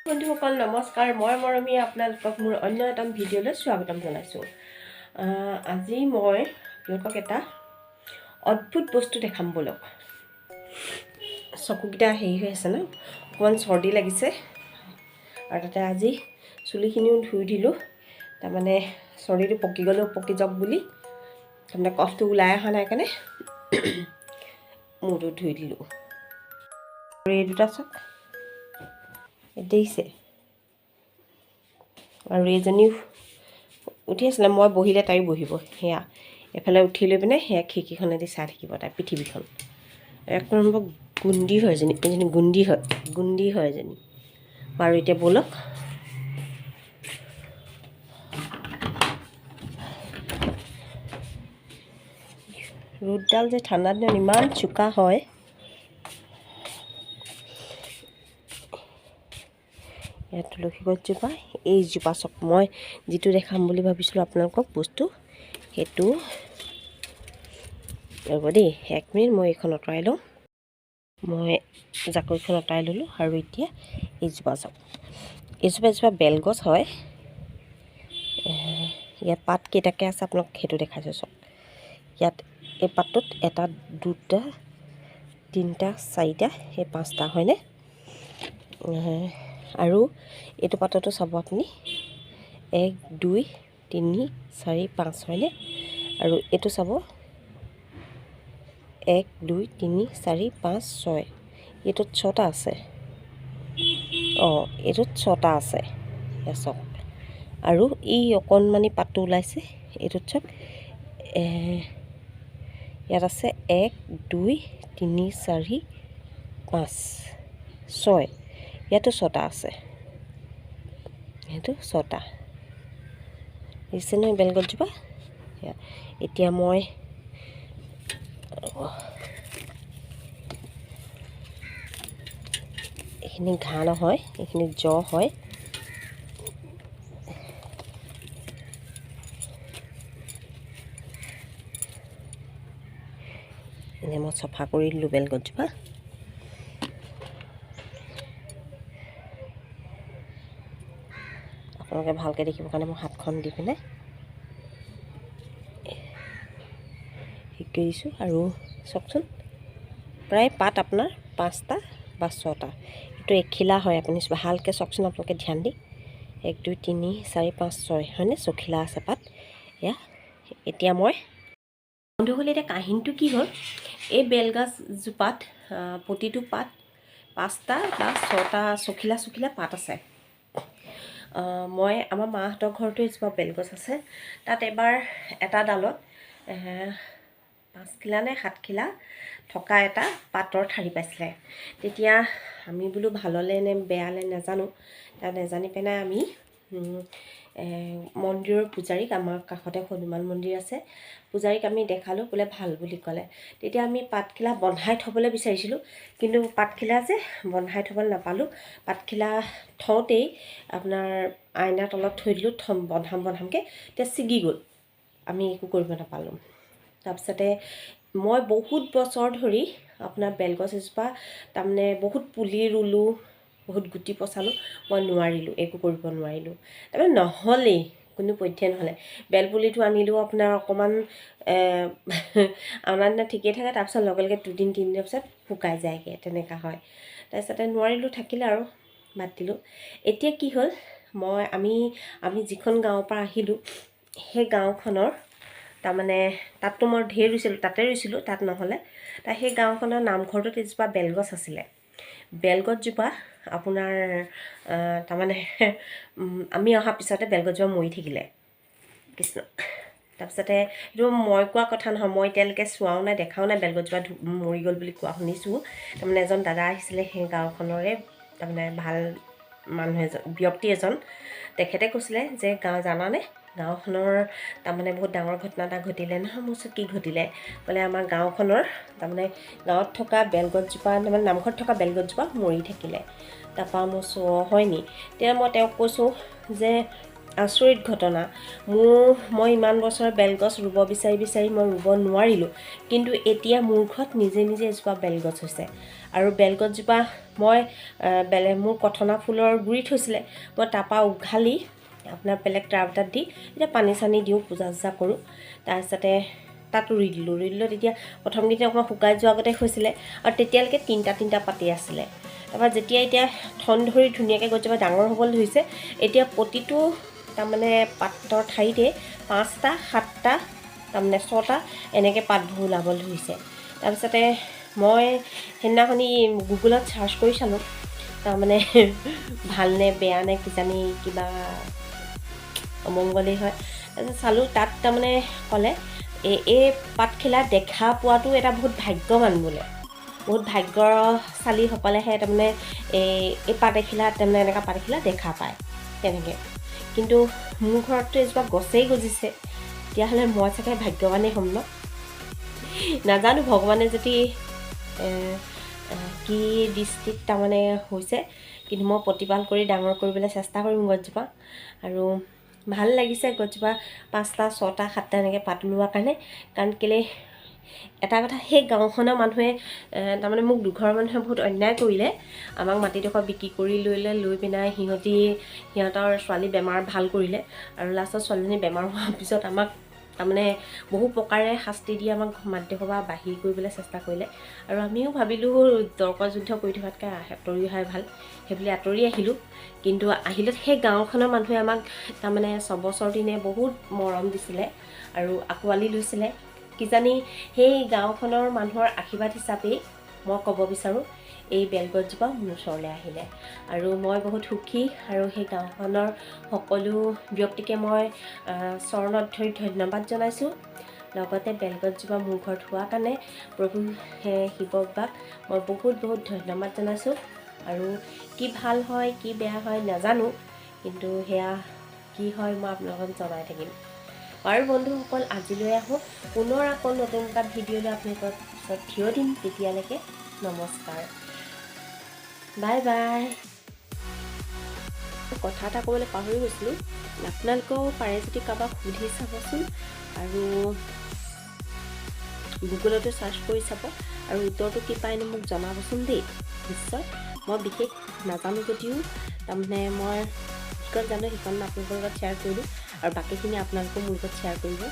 বন্ধুসকল নমস্কাৰ, মই মৰমী আপোনালোকক মোৰ অন্য এটা ভিডিঅ'লৈ স্বাগতম জনাইছোঁ। আজি মই আপোনালোকক এটা অদ্ভুত বস্তু দেখাম বলক। চকুকেইটা হেৰি হৈ আছে ন, অকণমান চৰ্দি লাগিছে আৰু তাতে আজি চুলিখিনিও ধুই দিলোঁ। তাৰমানে চৰ্দিটো পকি গ'লেও পকি যাওক বুলি, তাৰমানে কফটো ওলাই অহা নাই কাৰণে মূৰটো ধুই দিলোঁ। আৰু এই দুটা চাওক দেখিছে, আৰু এইজনীও উঠি আছিলে, মই বহিলে তাইও বহিব। সেয়া এফালে উঠি লৈ পিনে সেয়া খিৰিকীখনেদি চাই থাকিব তাই পৃথিৱীখন। এক নম্বৰ গুণ্ডি হয় এজনী, গুণ্ডি হয় এজনী। বাৰু এতিয়া ব'লক। ৰ'দডাল যে ঠাণ্ডা দিনত ইমান চোকা হয়। ইয়াত তুলসী গছজোপা, এইজোপা চক মই যিটো দেখাম বুলি ভাবিছিলোঁ আপোনালোকক বস্তু, সেইটো ৰ'ব দেই 1 মিনিট, মই এইখন আঁতৰাই লওঁ। মই জাকৈখন আঁতৰাই ল'লোঁ আৰু এতিয়া এইজোপা চাওক। এইজোপা বেলগছ হয়। ইয়াত পাত কেইটাকৈ আছে আপোনাক সেইটো দেখাইছোঁ চাওক। ইয়াত এই পাতটোত 1 2 3 4 এই 5টা হয়নে? আৰু এইটো পাততো চাব আপুনি 1 2 3 4 5 হয়নে? আৰু এইটো চাব 1 2 3 4 5 6, এইটোত 6টা আছে। এইটোত 6টা আছে চাওক। আৰু এই অকণমানি পাতটো ওলাইছে, এইটোত চাওক ইয়াত আছে 1 2 3 4 5 6, ইয়াতো 6টা আছে। সেইটো 6টা দিছে নহয় বেলগছজোপা। এতিয়া মই এইখিনি ঘাঁহ নহয়, এইখিনি জ হয়। এনে মই চফা কৰি দিলোঁ বেলগছজোপা। আপোনালোকে ভালকৈ দেখিবৰ কাৰণে মই হাতখন দি পিনে ঠিক কৰি দিছোঁ। আৰু চাওকচোন, প্ৰায় পাত আপোনাৰ 5টা বা 6টা। এইটো এখিলা হয়, আপুনি ভালকৈ চাওকচোন, আপোনালোকে ধ্যান দি 1 2 3 4 5 6 হয়নে? 6খিলা আছে পাত। এতিয়া মই বন্ধুসকল, এতিয়া কাহিনীটো কি হ'ল, এই বেলগছজোপাত প্ৰতিটো পাত 5টা বা 6টা 6খিলা পাত আছে। মই আমাৰ মাহঁতৰ ঘৰতো এজোপা বেলগছ আছে। তাত এবাৰ এটা ডালত 5খিলা নে 7খিলা থকা এটা পাতৰ ঠাৰি পাইছিলে। তেতিয়া আমি বোলো ভাললৈ নে বেয়ালৈ নাজানো, তাত নেজানি পেলাই আমি মন্দিৰৰ পূজাৰীক, আমাৰ কাষতে হনুমান মন্দিৰ আছে, পূজাৰীক আমি দেখালোঁ, বোলে ভাল বুলি ক'লে। তেতিয়া আমি পাতখিলা বন্ধাই থ'বলৈ বিচাৰিছিলোঁ, কিন্তু পাতখিলা যে বন্ধাই থ'বলৈ নাপালোঁ। পাতখিলা থওঁতেই আপোনাৰ আইনাৰ তলত থৈ দিলোঁ, বন্ধামকৈ, তেতিয়া ছিগি গ'ল, আমি একো কৰিব নাপালোঁ। তাৰপিছতে মই বহুত বছৰ ধৰি আপোনাৰ বেলগছ এজোপা তাৰমানে বহুত পুলি ৰুলোঁ, বহুত গুটি পচালোঁ, মই নোৱাৰিলোঁ, একো কৰিব নোৱাৰিলোঁ। তাৰমানে নহ'লেই, কোনো পধ্যে নহ'লে। বেলপুলিটো আনিলেও আপোনাৰ অকণমান অনাৰ দিনা ঠিকেই থাকে, তাৰপিছত লগে লগে 2 দিন 3 দিনৰ পিছত শুকাই যায়গৈ, তেনেকুৱা হয়। তাৰপিছতে নোৱাৰিলোঁ, থাকিলে আৰু বাদ দিলোঁ। এতিয়া কি হ'ল, আমি যিখন গাঁৱৰ পৰা আহিলোঁ, সেই গাঁওখনৰ তাৰমানে তাততো মই ঢেৰ ৰুইছিলোঁ, তাতে ৰুইছিলোঁ, তাত নহ'লে সেই গাঁওখনৰ নামঘৰটোত এজোপা বেলগছ আছিলে। বেলগছজোপা আপোনাৰ তাৰমানে আমি অহাৰ পিছতে বেলগছজোপা মৰি থাকিলে। কৃষ্ণ। তাৰপিছতে এইটো মই কোৱা কথা নহয়, মই এতিয়ালৈকে চোৱাও নাই, দেখাও নাই বেলগছজোপা মৰি গ'ল বুলি কোৱা শুনিছোঁ। তাৰমানে এজন দাদা আহিছিলে সেই গাঁওখনৰে, তাৰমানে ভাল মানুহ ব্যক্তি এজন, তেখেতে কৈছিলে যে জানানে, গাঁওখনৰ তাৰমানে বহুত ডাঙৰ ঘটনা এটা ঘটিলে নহয়। মোৰ ওচৰত কি ঘটিলে বোলে, আমাৰ গাঁওখনৰ তাৰমানে গাঁৱত থকা বেলগছজোপা, তাৰমানে নামঘৰত থকা বেলগছজোপা মৰি থাকিলে। তাৰপৰা মই হয় নি? তেতিয়া মই তেওঁক কৈছোঁ যে আচৰিত ঘটনা মই ইমান বছৰ বেলগছ ৰুব বিচাৰি মই ৰুব নোৱাৰিলোঁ, কিন্তু এতিয়া মোৰ ঘৰত নিজে নিজে এজোপা বেলগছ হৈছে। আৰু বেলগছজোপা মই মোৰ কথনা ফুলৰ গুৰিত হৈছিলে, মই তাৰপৰা উঘালি আপোনাৰ বেলেগ টাব এটাত দি এতিয়া পানী চানী দিওঁ, পূজা চূজা কৰোঁ। তাৰপিছতে তাত ৰুই দিলোঁ তেতিয়া প্ৰথমকেইদিন অকণমান শুকাই যোৱাৰ আগতে হৈছিলে, আৰু তেতিয়ালৈকে তিনিটা পাতি আছিলে। তাৰপৰা যেতিয়া এতিয়া ঠন ধৰি ধুনীয়াকৈ গছজোপা ডাঙৰ হ'বলৈ ধৰিছে, এতিয়া প্ৰতিটো তাৰমানে পাতৰ ঠাইতে 5টা 7টা তাৰমানে 6টা এনেকৈ পাতবোৰ ওলাবলৈ ধৰিছে। তাৰপিছতে মই সেইদিনাখনি গুগলত চাৰ্চ কৰি চালোঁ, তাৰমানে ভালনে বেয়া নে কিজানি কিবা অমংগলেই হয়। তাৰপিছত চালোঁ তাত তাৰমানে ক'লে এই পাতখিলা দেখা পোৱাটো এটা বহুত ভাগ্যৱান বোলে, বহুত ভাগ্যশালীসকলেহে তাৰমানে এই পাত এখিলা তাৰমানে এনেকুৱা পাত এখিলা দেখা পায় তেনেকৈ। কিন্তু মোৰ ঘৰততো এজোপা গছেই গজিছে, তেতিয়াহ'লে মই চাগে ভাগ্যৱানেই হ'ম ন? নাজানো ভগৱানে যদি কি দৃষ্টিত তাৰমানে হৈছে, কিন্তু মই প্ৰতিপাল কৰি ডাঙৰ কৰিবলৈ চেষ্টা কৰিম গছজোপা। আৰু ভাল লাগিছে গছজোপা 5টা 6টা 7টা এনেকৈ পাত ওলোৱাৰ কাৰণে। কাৰণ কেলৈ এটা কথা, সেই গাঁওখনৰ মানুহে তাৰমানে মোক দুঘৰ মানুহে বহুত অন্যায় কৰিলে। আমাক মাটিডোখৰ বিক্ৰী কৰি লৈ পিনাই সিহঁতৰ ছোৱালী বেমাৰ ভাল কৰিলে, আৰু লাষ্টত ছোৱালীজনী বেমাৰ হোৱাৰ পিছত আমাক তাৰমানে বহু প্ৰকাৰে শাস্তি দি আমাক মাটিডোখৰ পৰা বাহিৰ কৰিবলৈ চেষ্টা কৰিলে। আৰু আমিও ভাবিলোঁ তৰ্ক যুদ্ধ কৰি থকাতকৈ আঁতৰি অহাই ভাল, সেইবুলি আঁতৰি আহিলোঁ। কিন্তু আহিলত সেই গাঁওখনৰ মানুহে আমাক তাৰমানে 6 বছৰ দিনে বহুত মৰম দিছিলে আৰু আঁকোৱালি লৈছিলে। কিজানি সেই গাঁওখনৰ মানুহৰ আশীৰ্বাদ হিচাপেই মই ক'ব বিচাৰোঁ এই বেলগছজোপা মোৰ ওচৰলৈ আহিলে। আৰু মই বহুত সুখী, আৰু সেই গাঁওখনৰ সকলো ব্যক্তিকে মই চৰণত ধৰি ধন্যবাদ জনাইছোঁ। লগতে বেলগছজোপা মোৰ ঘৰত হোৱাৰ কাৰণে প্ৰভু শিৱ বাবাক মই বহুত ধন্যবাদ জনাইছোঁ। আৰু কি ভাল হয় কি বেয়া হয় নাজানো, কিন্তু সেয়া কি হয় মই আপোনালোকক জনাই থাকিম। আৰু বন্ধুসকল, আজিলৈ আহোঁ, পুনৰ আকৌ নতুন এটা ভিডিঅ' লৈ আপোনালোকৰ ওচৰত থিয় দিম। তেতিয়ালৈকে নমস্কাৰ, বাই বাই। কথা এটা ক'বলৈ পাহৰি গৈছিলোঁ, আপোনালোকেও পাৰে যদি কাৰোবাক সুধি চাবচোন, আৰু গুগলতো চাৰ্চ কৰি চাব, আৰু উত্তৰটো কি পায়নো মোক জনাবচোন দেই। নিশ্চয় মই বিশেষ নাজানো যদিও তাৰমানে মই যিকণ জানো সেইকণ আপোনালোকৰ লগত শ্বেয়াৰ কৰিলোঁ, আৰু বাকীখিনি আপোনালোকেও মোৰ লগত শ্বেয়াৰ কৰিব।